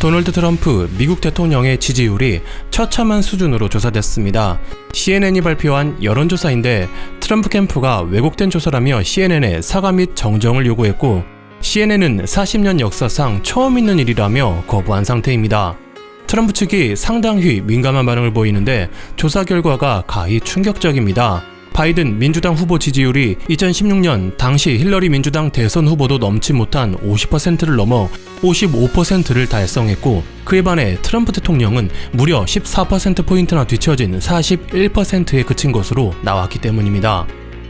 도널드 트럼프 미국 대통령의 지지율이 처참한 수준으로 조사됐습니다. CNN이 발표한 여론조사인데 트럼프 캠프가 왜곡된 조사라며 CNN에 사과 및 정정을 요구했고 CNN은 40년 역사상 처음 있는 일이라며 거부한 상태입니다. 트럼프 측이 상당히 민감한 반응을 보이는데 조사 결과가 가히 충격적입니다. 바이든 민주당 후보 지지율이 2016년 당시 힐러리 민주당 대선 후보도 넘지 못한 50%를 넘어 55%를 달성했고 그에 반해 트럼프 대통령은 무려 14%포인트나 뒤처진 41%에 그친 것으로 나왔기 때문입니다.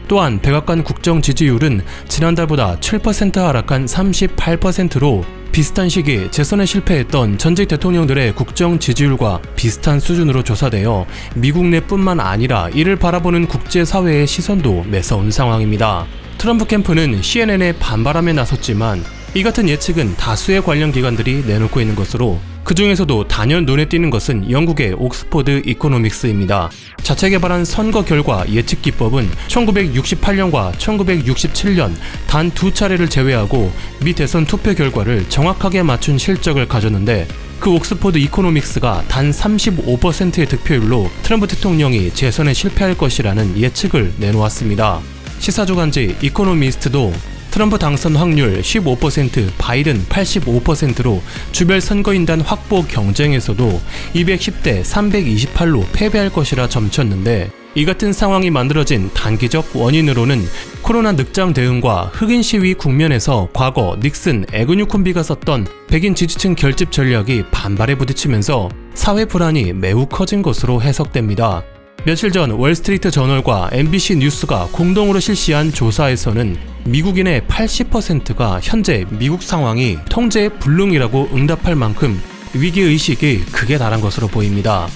또한 백악관 국정 지지율은 지난달보다 7% 하락한 38%로 비슷한 시기 재선에 실패했던 전직 대통령들의 국정 지지율과 비슷한 수준으로 조사되어 미국 내뿐만 아니라 이를 바라보는 국제사회의 시선도 매서운 상황입니다. 트럼프 캠프는 CNN에 반발함에 나섰지만 이 같은 예측은 다수의 관련 기관들이 내놓고 있는 것으로 그 중에서도 단연 눈에 띄는 것은 영국의 옥스퍼드 이코노믹스입니다. 자체 개발한 선거 결과 예측 기법은 1968년과 1967년 단 두 차례를 제외하고 미 대선 투표 결과를 정확하게 맞춘 실적을 가졌는데 그 옥스퍼드 이코노믹스가 단 35%의 득표율로 트럼프 대통령이 재선에 실패할 것이라는 예측을 내놓았습니다. 시사주간지 이코노미스트도 트럼프 당선 확률 15%, 바이든 85%로 주별 선거인단 확보 경쟁에서도 210대 328로 패배할 것이라 점쳤는데 이 같은 상황이 만들어진 단기적 원인으로는 코로나 늑장 대응과 흑인 시위 국면에서 과거 닉슨, 애그뉴 콤비가 썼던 백인 지지층 결집 전략이 반발에 부딪히면서 사회 불안이 매우 커진 것으로 해석됩니다. 며칠 전 월스트리트 저널과 MBC 뉴스가 공동으로 실시한 조사에서는 미국인의 80%가 현재 미국 상황이 통제 불능이라고 응답할 만큼 위기의식이 극에 달한 것으로 보입니다.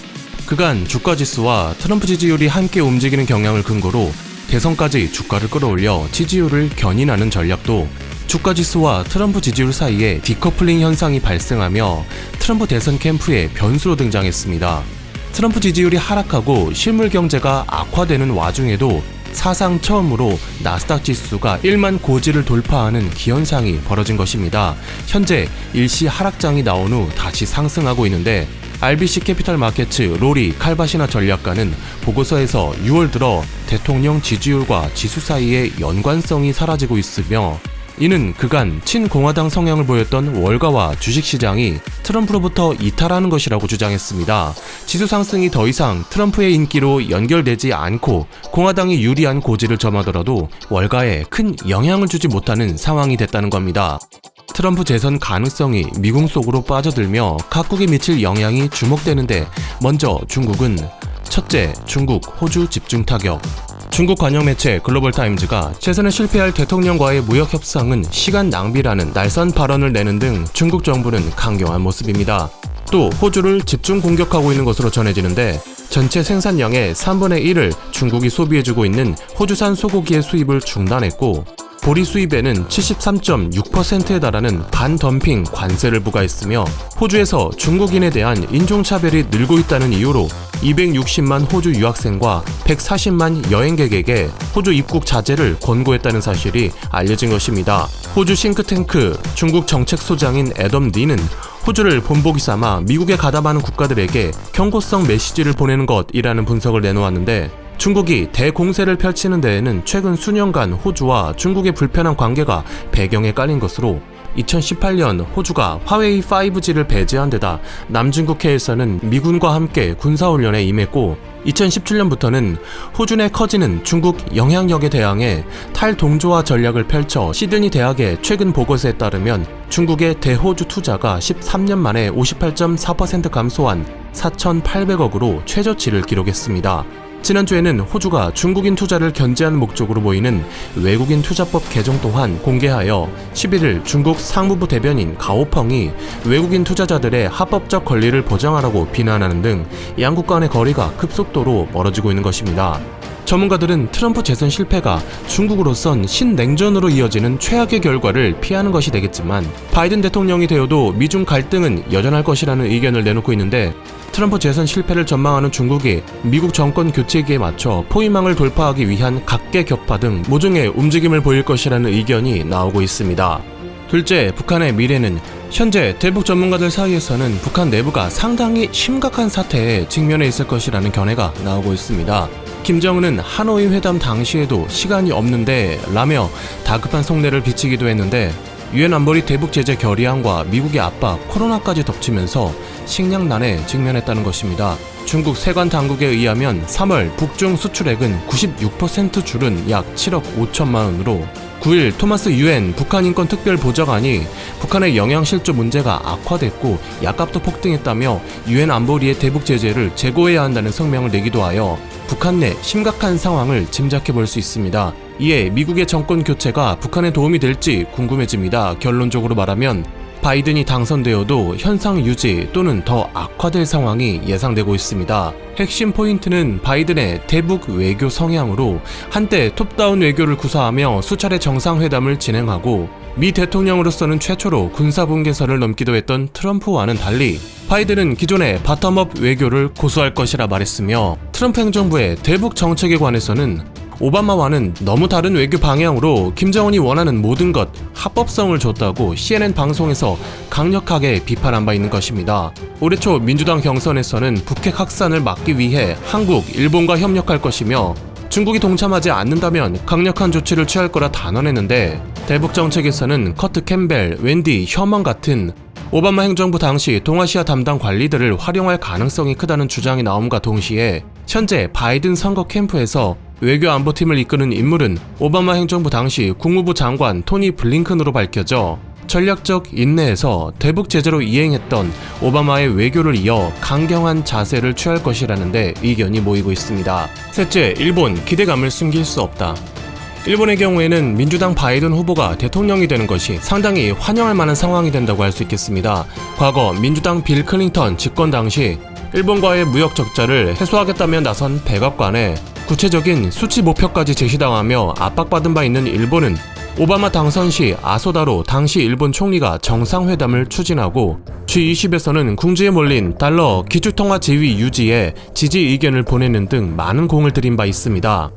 그간 주가지수와 트럼프 지지율이 함께 움직이는 경향을 근거로 대선까지 주가를 끌어올려 지지율을 견인하는 전략도 주가지수와 트럼프 지지율 사이에 디커플링 현상이 발생하며 트럼프 대선 캠프의 변수로 등장했습니다. 트럼프 지지율이 하락하고 실물 경제가 악화되는 와중에도 사상 처음으로 나스닥 지수가 1만 고지를 돌파하는 기현상이 벌어진 것입니다. 현재 일시 하락장이 나온 후 다시 상승하고 있는데 RBC 캐피털 마켓츠 로리 칼바시나 전략가는 보고서에서 6월 들어 대통령 지지율과 지수 사이의 연관성이 사라지고 있으며 이는 그간 친공화당 성향을 보였던 월가와 주식시장이 트럼프로부터 이탈하는 것이라고 주장했습니다. 지수 상승이 더 이상 트럼프의 인기로 연결되지 않고 공화당이 유리한 고지를 점하더라도 월가에 큰 영향을 주지 못하는 상황이 됐다는 겁니다. 트럼프 재선 가능성이 미궁 속으로 빠져들며 각국에 미칠 영향이 주목되는데 먼저 중국은 첫째, 중국, 호주 집중 타격. 중국 관영 매체 글로벌타임즈가 재선에 실패할 대통령과의 무역 협상은 시간 낭비라는 날선 발언을 내는 등 중국 정부는 강경한 모습입니다. 또 호주를 집중 공격하고 있는 것으로 전해지는데 전체 생산량의 3분의 1을 중국이 소비해주고 있는 호주산 소고기의 수입을 중단했고 보리 수입에는 73.6%에 달하는 반덤핑 관세를 부과했으며 호주에서 중국인에 대한 인종차별이 늘고 있다는 이유로 260만 호주 유학생과 140만 여행객에게 호주 입국 자제를 권고했다는 사실이 알려진 것입니다. 호주 싱크탱크 중국 정책소장인 애덤 리는 호주를 본보기 삼아 미국에 가담하는 국가들에게 경고성 메시지를 보내는 것이라는 분석을 내놓았는데 중국이 대공세를 펼치는 데에는 최근 수년간 호주와 중국의 불편한 관계가 배경에 깔린 것으로 2018년 호주가 화웨이 5G를 배제한 데다 남중국해에서는 미군과 함께 군사훈련에 임했고 2017년부터는 호주 내 커지는 중국 영향력에 대항해 탈동조화 전략을 펼쳐 시드니 대학의 최근 보고서에 따르면 중국의 대호주 투자가 13년 만에 58.4% 감소한 4,800억으로 최저치를 기록했습니다. 지난주에는 호주가 중국인 투자를 견제하는 목적으로 보이는 외국인 투자법 개정 또한 공개하여 11일 중국 상무부 대변인 가오펑이 외국인 투자자들의 합법적 권리를 보장하라고 비난하는 등 양국 간의 거리가 급속도로 멀어지고 있는 것입니다. 전문가들은 트럼프 재선 실패가 중국으로선 신냉전으로 이어지는 최악의 결과를 피하는 것이 되겠지만 바이든 대통령이 되어도 미중 갈등은 여전할 것이라는 의견을 내놓고 있는데 트럼프 재선 실패를 전망하는 중국이 미국 정권 교체기에 맞춰 포위망을 돌파하기 위한 각계격파 등 모종의 움직임을 보일 것이라는 의견이 나오고 있습니다. 둘째, 북한의 미래는 현재 대북 전문가들 사이에서는 북한 내부가 상당히 심각한 사태에 직면해 있을 것이라는 견해가 나오고 있습니다. 김정은은 하노이 회담 당시에도 시간이 없는데 라며 다급한 속내를 비치기도 했는데 유엔 안보리 대북 제재 결의안과 미국의 압박, 코로나까지 덮치면서 식량난에 직면했다는 것입니다. 중국 세관 당국에 의하면 3월 북중 수출액은 96% 줄은 약 7억 5천만 원으로 9일 토마스 유엔 북한인권특별보좌관이 북한의 영양실조 문제가 악화됐고 약값도 폭등했다며 유엔 안보리의 대북 제재를 재고해야 한다는 성명을 내기도 하여 북한 내 심각한 상황을 짐작해 볼 수 있습니다. 이에 미국의 정권 교체가 북한에 도움이 될지 궁금해집니다. 결론적으로 말하면 바이든이 당선되어도 현상 유지 또는 더 악화될 상황이 예상되고 있습니다. 핵심 포인트는 바이든의 대북 외교 성향으로 한때 톱다운 외교를 구사하며 수차례 정상회담을 진행하고 미 대통령으로서는 최초로 군사분계선을 넘기도 했던 트럼프와는 달리 바이든은 기존의 바텀업 외교를 고수할 것이라 말했으며 트럼프 행정부의 대북 정책에 관해서는 오바마와는 너무 다른 외교 방향으로 김정은이 원하는 모든 것 합법성을 줬다고 CNN 방송에서 강력하게 비판한 바 있는 것입니다. 올해 초 민주당 경선에서는 북핵 확산을 막기 위해 한국, 일본과 협력할 것이며 중국이 동참하지 않는다면 강력한 조치를 취할 거라 단언했는데 대북 정책에서는 커트 캠벨, 웬디, 셔먼 같은 오바마 행정부 당시 동아시아 담당 관리들을 활용할 가능성이 크다는 주장이 나옴과 동시에 현재 바이든 선거 캠프에서 외교 안보팀을 이끄는 인물은 오바마 행정부 당시 국무부 장관 토니 블링컨으로 밝혀져 전략적 인내에서 대북 제재로 이행했던 오바마의 외교를 이어 강경한 자세를 취할 것이라는데 의견이 모이고 있습니다. 셋째, 일본 기대감을 숨길 수 없다. 일본의 경우에는 민주당 바이든 후보가 대통령이 되는 것이 상당히 환영할 만한 상황이 된다고 할 수 있겠습니다. 과거 민주당 빌 클린턴 집권 당시 일본과의 무역 적자를 해소하겠다며 나선 백악관에 구체적인 수치 목표까지 제시당하며 압박받은 바 있는 일본은 오바마 당선 시 아소다로 당시 일본 총리가 정상회담을 추진하고 G20에서는 궁지에 몰린 달러 기축통화 지위 유지에 지지 의견을 보내는 등 많은 공을 들인 바 있습니다.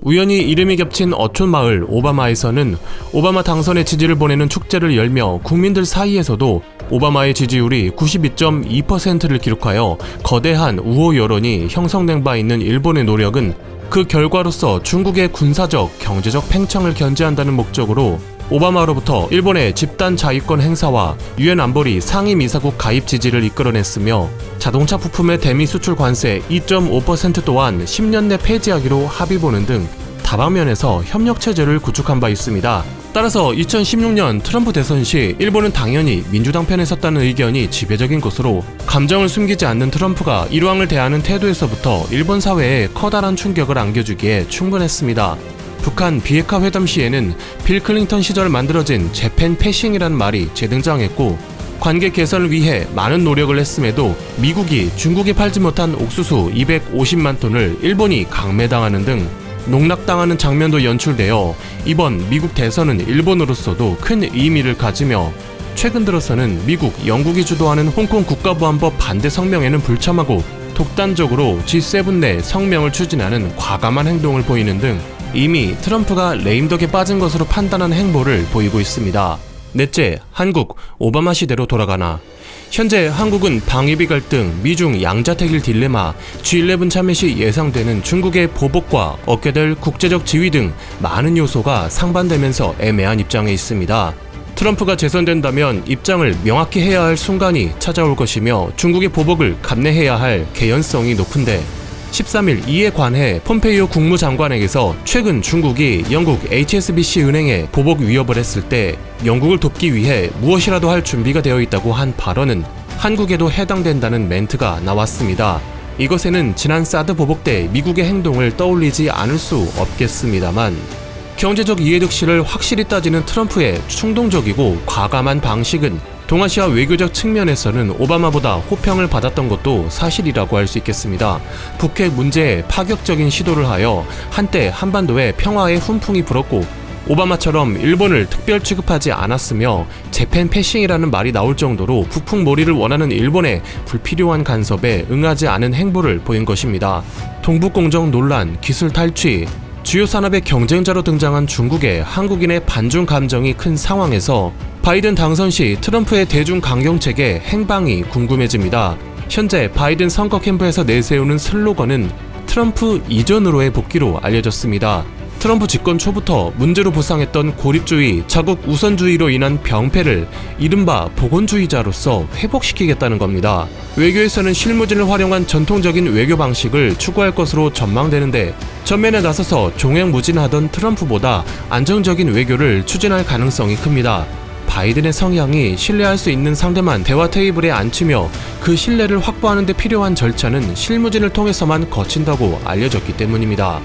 우연히 이름이 겹친 어촌마을 오바마에서는 오바마 당선의 지지를 보내는 축제를 열며 국민들 사이에서도 오바마의 지지율이 92.2%를 기록하여 거대한 우호 여론이 형성된 바 있는 일본의 노력은 그 결과로서 중국의 군사적, 경제적 팽창을 견제한다는 목적으로 오바마로부터 일본의 집단 자위권 행사와 유엔 안보리 상임이사국 가입 지지를 이끌어냈으며 자동차 부품의 대미 수출 관세 2.5% 또한 10년 내 폐지하기로 합의 보는 등 다방면에서 협력 체제를 구축한 바 있습니다. 따라서 2016년 트럼프 대선 시 일본은 당연히 민주당 편에 섰다는 의견이 지배적인 것으로 감정을 숨기지 않는 트럼프가 일왕을 대하는 태도에서부터 일본 사회에 커다란 충격을 안겨주기에 충분했습니다. 북한 비핵화 회담 시에는 빌 클린턴 시절 만들어진 재팬 패싱이라는 말이 재등장했고 관계 개선을 위해 많은 노력을 했음에도 미국이 중국에 팔지 못한 옥수수 250만 톤을 일본이 강매당하는 등 농락당하는 장면도 연출되어 이번 미국 대선은 일본으로서도 큰 의미를 가지며 최근 들어서는 미국, 영국이 주도하는 홍콩 국가보안법 반대 성명에는 불참하고 독단적으로 G7 내 성명을 추진하는 과감한 행동을 보이는 등 이미 트럼프가 레임덕에 빠진 것으로 판단한 행보를 보이고 있습니다. 넷째, 한국, 오바마 시대로 돌아가나. 현재 한국은 방위비 갈등, 미중 양자택일 딜레마, G11 참여 시 예상되는 중국의 보복과 얻게 될 국제적 지위 등 많은 요소가 상반되면서 애매한 입장에 있습니다. 트럼프가 재선된다면 입장을 명확히 해야 할 순간이 찾아올 것이며 중국의 보복을 감내해야 할 개연성이 높은데 13일 이에 관해 폼페이오 국무장관에게서 최근 중국이 영국 HSBC 은행에 보복 위협을 했을 때 영국을 돕기 위해 무엇이라도 할 준비가 되어 있다고 한 발언은 한국에도 해당된다는 멘트가 나왔습니다. 이것에는 지난 사드 보복 때 미국의 행동을 떠올리지 않을 수 없겠습니다만 경제적 이해득실을 확실히 따지는 트럼프의 충동적이고 과감한 방식은 동아시아 외교적 측면에서는 오바마보다 호평을 받았던 것도 사실이라고 할 수 있겠습니다. 북핵 문제에 파격적인 시도를 하여 한때 한반도에 평화의 훈풍이 불었고 오바마처럼 일본을 특별 취급하지 않았으며 재팬 패싱이라는 말이 나올 정도로 북풍몰이를 원하는 일본의 불필요한 간섭에 응하지 않은 행보를 보인 것입니다. 동북공정 논란, 기술 탈취, 주요 산업의 경쟁자로 등장한 중국에 한국인의 반중 감정이 큰 상황에서 바이든 당선 시 트럼프의 대중 강경책의 행방이 궁금해집니다. 현재 바이든 선거 캠프에서 내세우는 슬로건은 트럼프 이전으로의 복귀로 알려졌습니다. 트럼프 집권 초부터 문제로 부상했던 고립주의, 자국 우선주의로 인한 병폐를 이른바 복원주의자로서 회복시키겠다는 겁니다. 외교에서는 실무진을 활용한 전통적인 외교 방식을 추구할 것으로 전망되는데 전면에 나서서 종횡무진하던 트럼프보다 안정적인 외교를 추진할 가능성이 큽니다. 바이든의 성향이 신뢰할 수 있는 상대만 대화 테이블에 앉히며 그 신뢰를 확보하는 데 필요한 절차는 실무진을 통해서만 거친다고 알려졌기 때문입니다.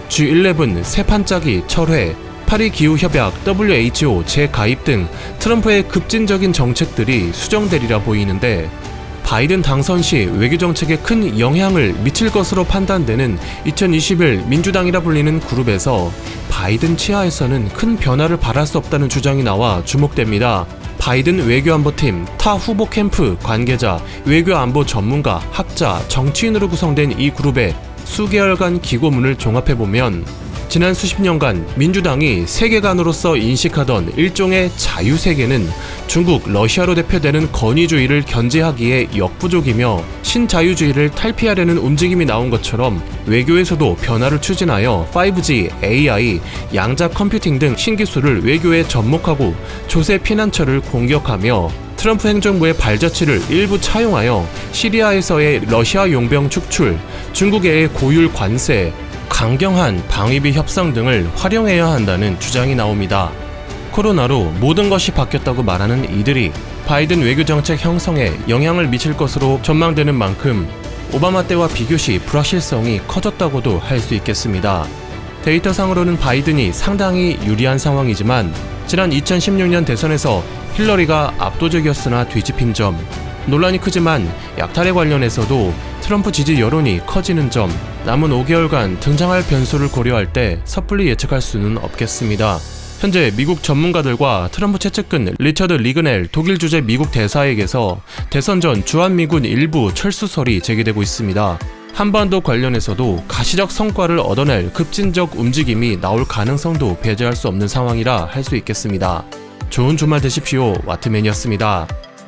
G11, 세판짜기, 철회, 파리 기후협약, WHO 재가입 등 트럼프의 급진적인 정책들이 수정되리라 보이는데 바이든 당선 시 외교정책에 큰 영향을 미칠 것으로 판단되는 2021 민주당이라 불리는 그룹에서 바이든 치하에서는 큰 변화를 바랄 수 없다는 주장이 나와 주목됩니다. 바이든 외교안보팀, 타 후보 캠프 관계자, 외교안보 전문가, 학자, 정치인으로 구성된 이 그룹의 수개월간 기고문을 종합해보면 지난 수십 년간 민주당이 세계관으로서 인식하던 일종의 자유세계는 중국, 러시아로 대표되는 권위주의를 견제하기에 역부족이며 신자유주의를 탈피하려는 움직임이 나온 것처럼 외교에서도 변화를 추진하여 5G, AI, 양자 컴퓨팅 등 신기술을 외교에 접목하고 조세 피난처를 공격하며 트럼프 행정부의 발자취를 일부 차용하여 시리아에서의 러시아 용병 축출, 중국의 고율 관세, 강경한 방위비 협상 등을 활용해야 한다는 주장이 나옵니다. 코로나로 모든 것이 바뀌었다고 말하는 이들이 바이든 외교정책 형성에 영향을 미칠 것으로 전망되는 만큼 오바마 때와 비교시 불확실성이 커졌다고도 할 수 있겠습니다. 데이터상으로는 바이든이 상당히 유리한 상황이지만 지난 2016년 대선에서 힐러리가 압도적이었으나 뒤집힌 점, 논란이 크지만 약탈에 관련해서도 트럼프 지지 여론이 커지는 점, 남은 5개월간 등장할 변수를 고려할 때 섣불리 예측할 수는 없겠습니다. 현재 미국 전문가들과 트럼프 최측근 리처드 리그넬 독일 주재 미국 대사에게서 대선 전 주한미군 일부 철수설이 제기되고 있습니다. 한반도 관련해서도 가시적 성과를 얻어낼 급진적 움직임이 나올 가능성도 배제할 수 없는 상황이라 할 수 있겠습니다. 좋은 주말 되십시오. 와트맨이었습니다.